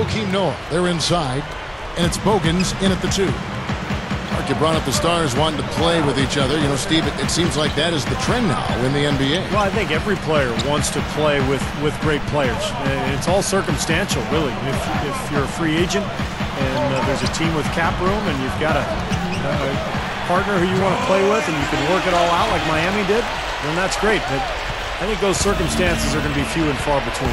Joakim Noah. They're inside, and it's Bogans in at the 2. Mark, you brought up the stars wanting to play with each other. You know, Steve, it seems like that is the trend now in the NBA. Well, I think every player wants to play with great players. It's all circumstantial, really. If you're a free agent and there's a team with cap room and you've got a partner who you want to play with and you can work it all out like Miami did, then that's great. But I think those circumstances are going to be few and far between.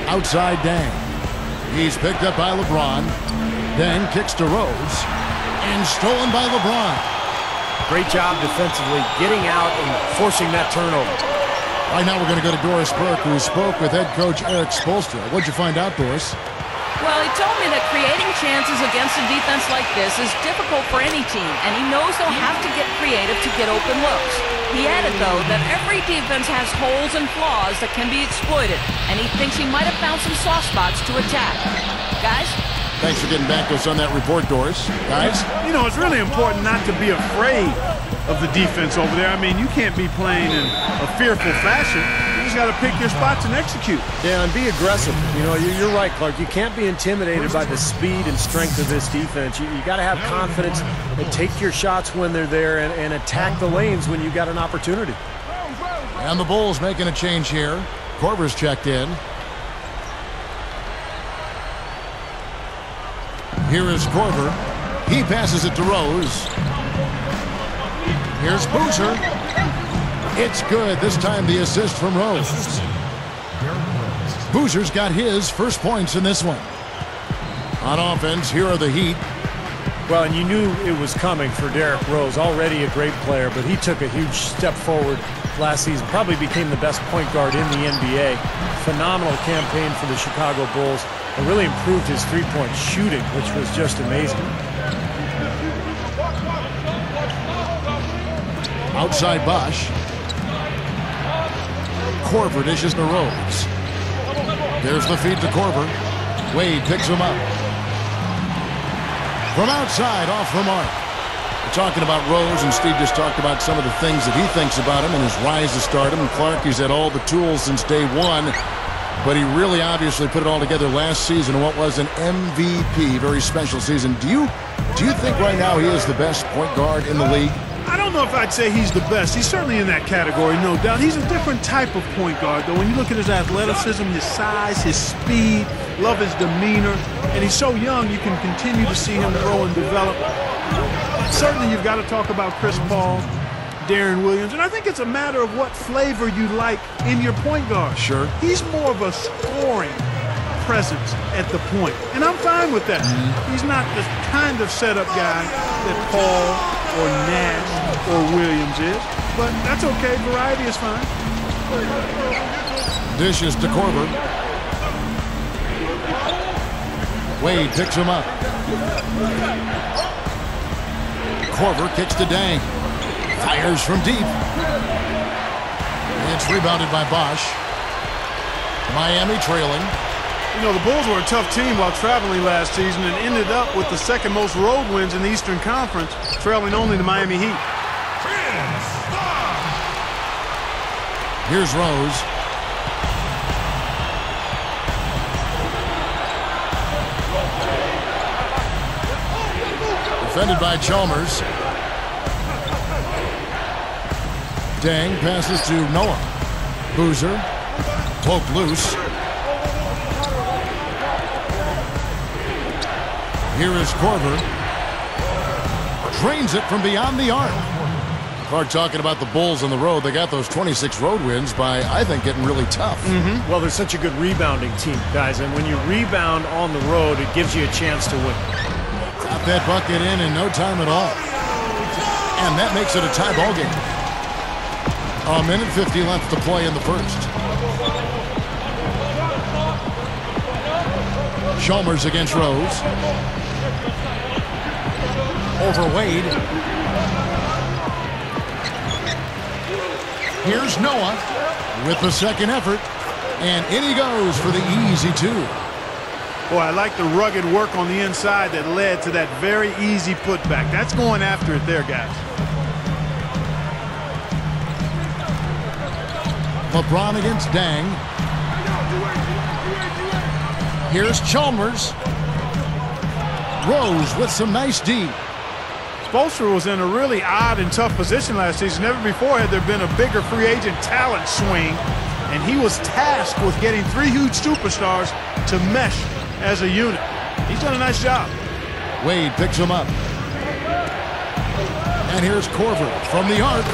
Outside Dang. He's picked up by LeBron. Dang kicks to Rose. And stolen by LeBron. Great job defensively, getting out and forcing that turnover. Right now we're going to go to Doris Burke, who spoke with head coach Eric Spoelstra. What'd you find out, Doris? Well, he told me that creating chances against a defense like this is difficult for any team, and he knows they'll have to get creative to get open looks. He added, though, that every defense has holes and flaws that can be exploited, and he thinks he might have found some soft spots to attack. Guys? Thanks for getting back to us on that report, Doris. Guys? You know, it's really important not to be afraid of the defense over there. I mean, you can't be playing in a fearful fashion. You just got to pick your spots and execute. Yeah, and be aggressive. You know, you're right, Clark. You can't be intimidated by the speed and strength of this defense. You got to have confidence and take your shots when they're there and attack the lanes when you got an opportunity. And the Bulls making a change here. Korver's checked in. Here is Korver. He passes it to Rose. Here's Boozer. It's good. This time the assist from Rose. Boozer's got his first points in this one. On offense, here are the Heat. Well, and you knew it was coming for Derrick Rose. Already a great player, but he took a huge step forward last season. Probably became the best point guard in the NBA. Phenomenal campaign for the Chicago Bulls. And really improved his three-point shooting, which was just amazing. Outside Bosch. Korver dishes to Rose. There's the feed to Korver. Wade picks him up. From outside, off the mark. We're talking about Rose, and Steve just talked about some of the things that he thinks about him and his rise to stardom. And Clark, he's had all the tools since day one. But he really obviously put it all together last season in what was an MVP, very special season. Do you think right now he is the best point guard in the league? I don't know if I'd say he's the best. He's certainly in that category, no doubt. He's a different type of point guard, though. When you look at his athleticism, his size, his speed, love his demeanor, and he's so young, you can continue to see him grow and develop. Certainly, you've got to talk about Chris Paul, Darren Williams, and I think it's a matter of what flavor you like in your point guard. Sure. He's more of a scoring presence at the point, and I'm fine with that. He's not the kind of setup guy that Paul or Nash or Williams is, but that's okay. Variety is fine. Dishes to Korver. Wade picks him up. Korver kicks to Dang. Fires from deep. It's rebounded by Bosch. Miami trailing. You know, the Bulls were a tough team while traveling last season and ended up with the second most road wins in the Eastern Conference, trailing only the Miami Heat. Here's Rose. Defended by Chalmers. Dang passes to Noah. Boozer poked loose. Here is Korver. Drains it from beyond the arc. Clark talking about the Bulls on the road. They got those 26 road wins by, I think, getting really tough. Well, they're such a good rebounding team, guys, and when you rebound on the road, it gives you a chance to win. Got that bucket in no time at all. And that makes it a tie ball game. A minute 50 left to play in the first. Chalmers against Rose. Over Wade. Here's Noah with the second effort. And in he goes for the easy two. Boy, I like the rugged work on the inside that led to that very easy putback. That's going after it there, guys. LeBron against Dang. Here's Chalmers. Rose with some nice D. Spoelstra was in a really odd and tough position last season. Never before had there been a bigger free agent talent swing, and he was tasked with getting 3 huge superstars to mesh as a unit. He's done a nice job. Wade picks him up. And here's Korver from the arc.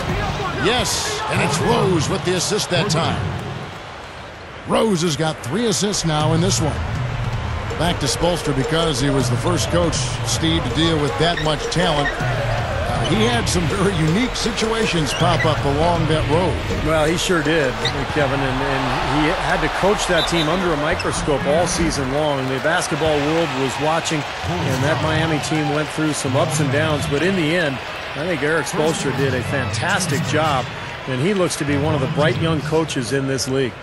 Yes, and it's Rose with the assist that time. Rose has got 3 assists now in this one. Back to Spoelstra because he was the first coach, Steve, to deal with that much talent. He had some very unique situations pop up along that road. Well, he sure did, Kevin, and he had to coach that team under a microscope all season long. The basketball world was watching, and that Miami team went through some ups and downs. But in the end, I think Eric Spoelstra did a fantastic job, and he looks to be one of the bright young coaches in this league.